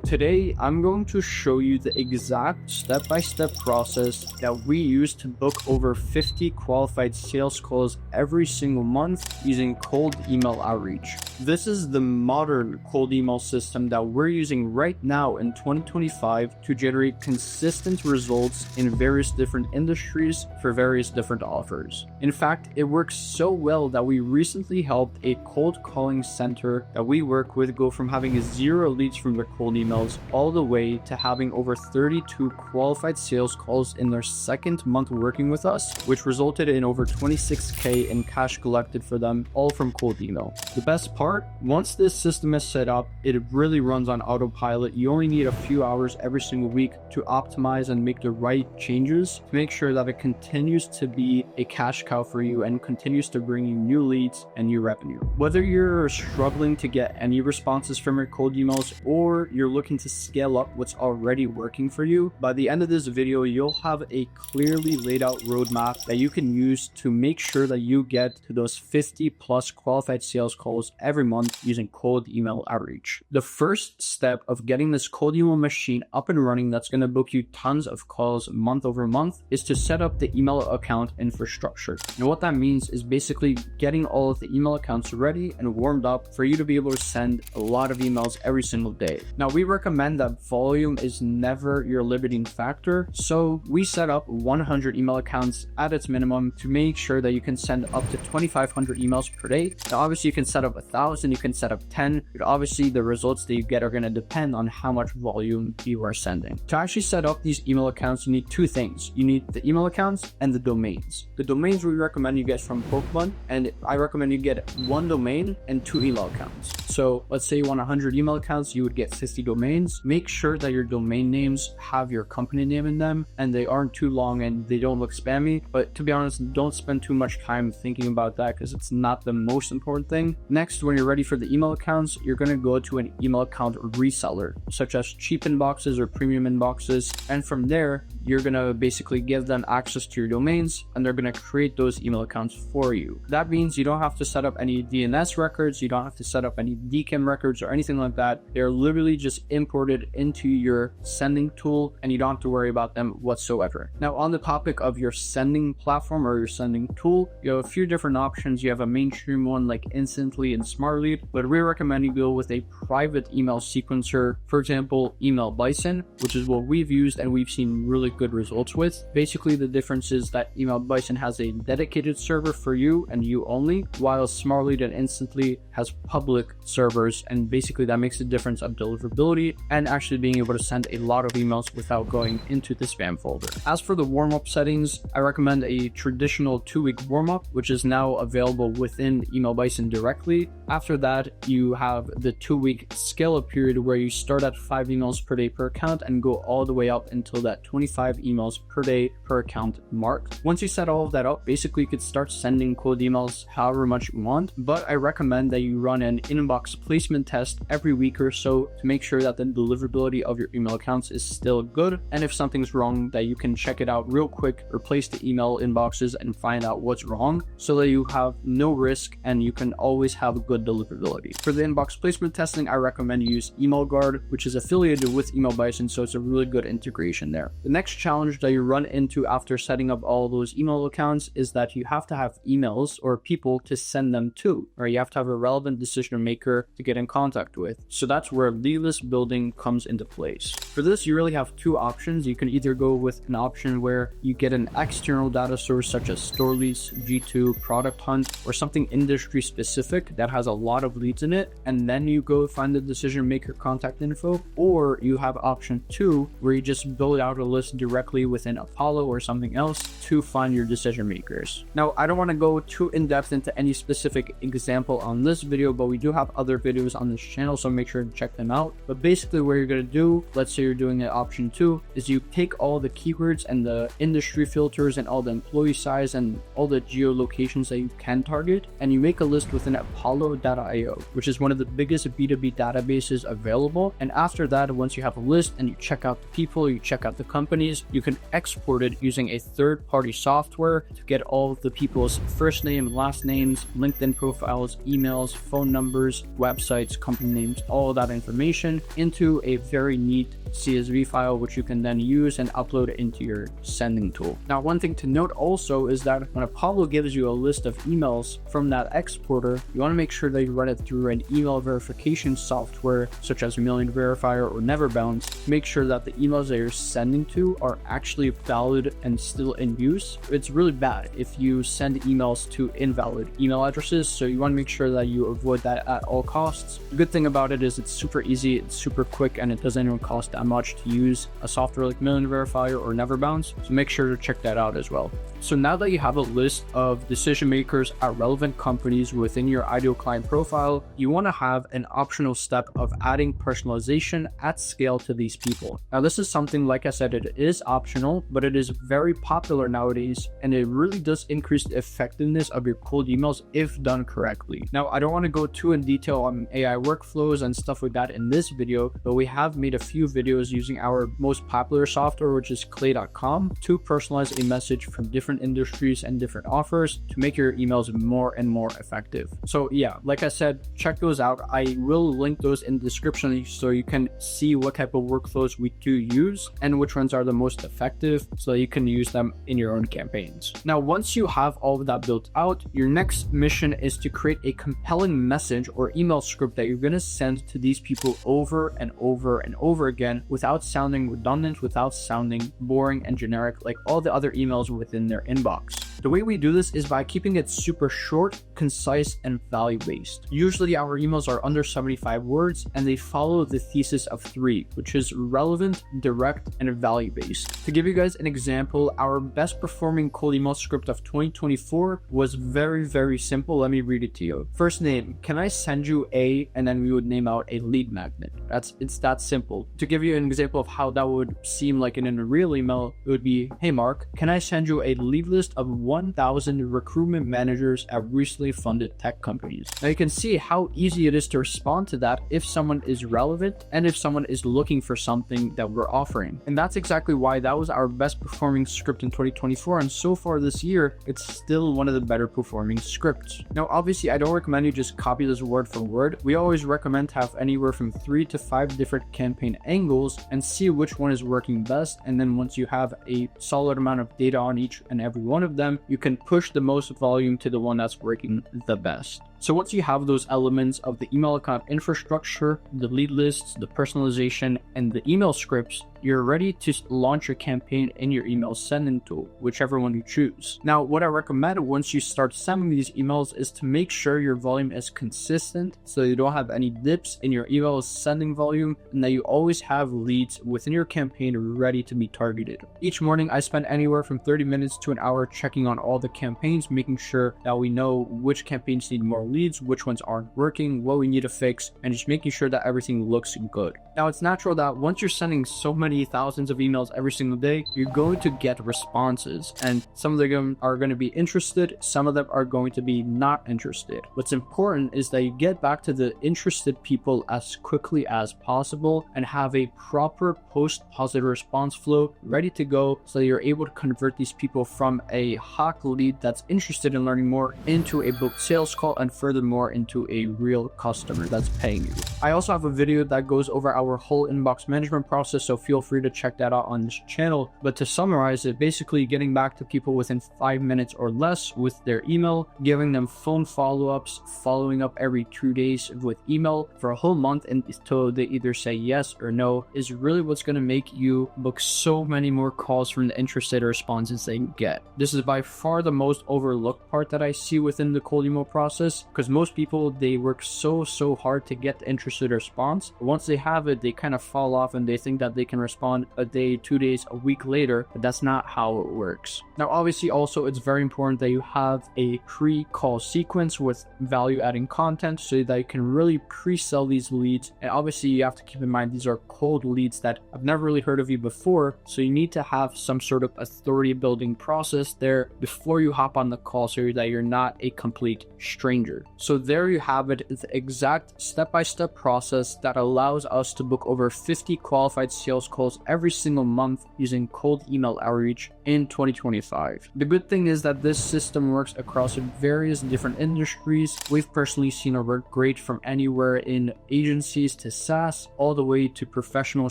Today, I'm going to show you the exact step-by-step process that we use to book over 50 qualified sales calls every single month using cold email outreach. This is the modern cold email system that we're using right now in 2025 to generate consistent results in various different industries for various different offers. In fact, it works so well that we recently helped a cold calling center that we work with go from having 0 leads from their cold emails all the way to having over 32 qualified sales calls in their second month working with us, which resulted in over $26K in cash collected for them, all from cold email. The best part, once this system is set up, it really runs on autopilot. You only need a few hours every single week to optimize and make the right changes to make sure that it continues to be a cash cow for you and continues to bring you new leads and new revenue. Whether you're struggling to get any responses from your cold emails or you're looking to scale up what's already working for you, by the end of this video, you'll have a clearly laid out roadmap that you can use to make sure that you get to those 50 plus qualified sales calls every month using cold email outreach. The first step of getting this cold email machine up and running that's going to book you tons of calls month over month is to set up the email account infrastructure. And what that means is basically getting all of the email accounts ready and warmed up for you to be able to send a lot of emails every single day. Now, we recommend that volume is never your limiting factor, so we set up 100 email accounts at its minimum to make sure that you can send up to 2,500 emails per day. Now, obviously, you can set up 1,000, you can set up 10, but obviously the results that you get are going to depend on how much volume you are sending. To actually set up these email accounts, you need 2 things. You need the email accounts and the domains. The domains we recommend you get from Pokemon, and I recommend you get 1 domain and 2 email accounts. So let's say you want 100 email accounts, you would get 50 domains. Make sure that your domain names have your company name in them and they aren't too long and they don't look spammy. But to be honest, don't spend too much time thinking about that because it's not the most important thing. Next, when you're ready for the email accounts, you're going to go to an email account reseller, such as cheap inboxes or premium inboxes. And from there, you're going to basically give them access to your domains and they're going to create those email accounts for you. That means you don't have to set up any DNS records, you don't have to set up any DKIM records or anything like that. They're literally just imported into your sending tool and you don't have to worry about them whatsoever. Now, on the topic of your sending platform or your sending tool, you have a few different options. You have a mainstream one like Instantly and Smartly, but we recommend you go with a private email sequencer, for example, Email Bison, which is what we've used and we've seen really good results with. Basically, the difference is that Email Bison has a dedicated server for you and you only, while Smartly and Instantly has public servers, and basically that makes a difference of deliverability and actually being able to send a lot of emails without going into the spam folder. As for the warm-up settings, I recommend a traditional 2-week warm-up, which is now available within Email Bison directly. After that, you have the 2-week scale-up period where you start at 5 emails per day per account and go all the way up until that 25 emails per day per account mark. Once you set all of that up, basically you could start sending cold emails however much you want, but I recommend that you run an inbox placement test every week or so to make sure that the deliverability of your email accounts is still good, and if something's wrong, that you can check it out real quick, replace the email inboxes and find out what's wrong so that you have no risk and you can always have good deliverability. For the inbox placement testing, I recommend you use EmailGuard, which is affiliated with Email Bison, so it's a really good integration there. The next challenge that you run into after setting up all those email accounts is that you have to have emails or people to send them to, or you have to have a relevant decision maker to get in contact with. So that's where lead list building comes into place. For this, you really have 2 options. You can either go with an option where you get an external data source such as StoreLeads, G2, Product Hunt, or something industry specific that has a lot of leads in it, and then you go find the decision maker contact info, or you have option 2 where you just build out a list directly within Apollo or something else to find your decision makers. Now, I don't want to go too in depth into any specific example on this video, but we do have other videos on this channel, so make sure to check them out. But basically what you're going to do, let's say you're doing it option 2, is you take all the keywords and the industry filters and all the employee size and all the geolocations that you can target, and you make a list within Apollo.io, which is one of the biggest B2B databases available. And after that, once you have a list and you check out the people, you check out the companies, you can export it using a third-party software to get all of the people's first name, last names, LinkedIn profiles, emails, phone numbers, websites, company names, all of that information, into a very neat CSV file, which you can then use and upload into your sending tool. Now, one thing to note also is that when Apollo gives you a list of emails from that exporter, you want to make sure that you run it through an email verification software such as Million Verifier or Neverbounce to make sure that the emails that you're sending to are actually valid and still in use. It's really bad if you send emails to invalid email addresses, so you want to make sure that you avoid that at all costs. The good thing about it is it's super easy, it's super quick, and it doesn't even cost that much to use a software like Million Verifier or Neverbounce, so make sure to check that out as well. So now that you have a list of decision makers at relevant companies within your ideal client profile, you want to have an optional step of adding personalization at scale to these people. Now, this is something, like I said, it is optional, but it is very popular nowadays, and it really does increase the effectiveness of your cold emails if done correctly. Now, I don't want to go too in detail on AI workflows and stuff like that in this video, but we have made a few videos using our most popular software, which is clay.com, to personalize a message from different industries and different offers to make your emails more and more effective. So yeah, like I said, check those out. I will link those in the description so you can see what type of workflows we do use and which ones are the most effective so that you can use them in your own campaigns. Now, once you have all of that built out, your next mission is to create a compelling message or email script that you're going to send to these people over and over and over again without sounding redundant, without sounding boring and generic like all the other emails within their inbox. The way we do this is by keeping it super short, concise, and value-based. Usually our emails are under 75 words and they follow the thesis of 3, which is relevant, direct, and value-based. To give you guys an example, our best performing cold email script of 2024 was very simple. Let me read it to you. First name, can I send you a, and then we would name out a lead magnet. It's that simple. To give you an example of how that would seem like in a real email, it would be, hey Mark, can I send you a lead list of 1,000 recruitment managers at recently funded tech companies? Now you can see how easy it is to respond to that if someone is relevant and if someone is looking for something that we're offering. And that's exactly why that was our best performing script in 2024, and so far this year it's still one of the better performing scripts. Now obviously I don't recommend you just copy this word for word. We always recommend to have anywhere from 3 to 5 different campaign angles and see which one is working best, and then once you have a solid amount of data on each and every one of them, you can push the most volume to the one that's working the best. So once you have those elements of the email account infrastructure, the lead lists, the personalization, and the email scripts, you're ready to launch your campaign in your email sending tool, whichever one you choose. Now, what I recommend once you start sending these emails is to make sure your volume is consistent so you don't have any dips in your email sending volume, and that you always have leads within your campaign ready to be targeted. Each morning, I spend anywhere from 30 minutes to an hour checking on all the campaigns, making sure that we know which campaigns need more leads, which ones aren't working, what we need to fix, and just making sure that everything looks good. Now, it's natural that once you're sending so many thousands of emails every single day, you're going to get responses, and some of them are going to be interested, some of them are going to be not interested. What's important is that you get back to the interested people as quickly as possible and have a proper post-positive response flow ready to go so that you're able to convert these people from a hot lead that's interested in learning more into a booked sales call, and furthermore into a real customer that's paying you. I also have a video that goes over our whole inbox management process, so feel free to check that out on this channel. But to summarize it, basically getting back to people within 5 minutes or less with their email, giving them phone follow-ups, following up every 2 days with email for a whole month until they either say yes or no, is really what's going to make you book so many more calls from the interested responses they get. This is by far the most overlooked part that I see within the cold email process, because most people, they work so hard to get the interested response. Once they have it, they kind of fall off and they think that they can respond a day, 2 days, a week later, but that's not how it works. Now, obviously, also it's very important that you have a pre-call sequence with value-adding content so that you can really pre-sell these leads. And obviously, you have to keep in mind these are cold leads that I've never really heard of you before, so you need to have some sort of authority building process there before you hop on the call so that you're not a complete stranger. So there you have it, the exact step-by-step process that allows us to book over 50 qualified sales calls every single month using cold email outreach in 2025. The good thing is that this system works across various different industries. We've personally seen it work great from anywhere in agencies to SaaS, all the way to professional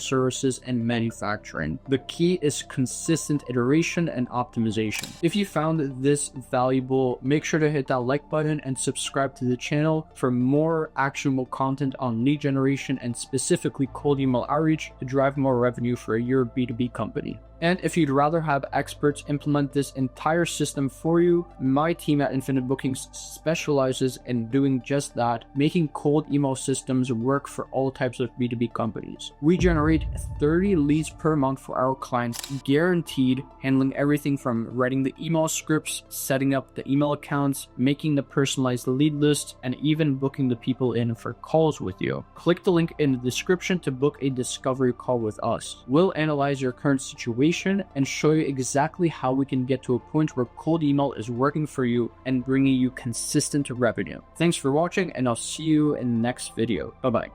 services and manufacturing. The key is consistent iteration and optimization. If you found this valuable, make sure to hit that like button and subscribe to the channel for more actionable content on lead generation and specifically cold email outreach to drive more revenue for your B2B company. And if you'd rather have experts implement this entire system for you, my team at Infinite Bookings specializes in doing just that, making cold email systems work for all types of B2B companies. We generate 30 leads per month for our clients, guaranteed, handling everything from writing the email scripts, setting up the email accounts, making the personalized lead list, and even booking the people in for calls with you. Click the link in the description to book a discovery call with us. We'll analyze your current situation and show you exactly how we can get to a point where cold email is working for you and bringing you consistent revenue. Thanks for watching, and I'll see you in the next video. Bye-bye.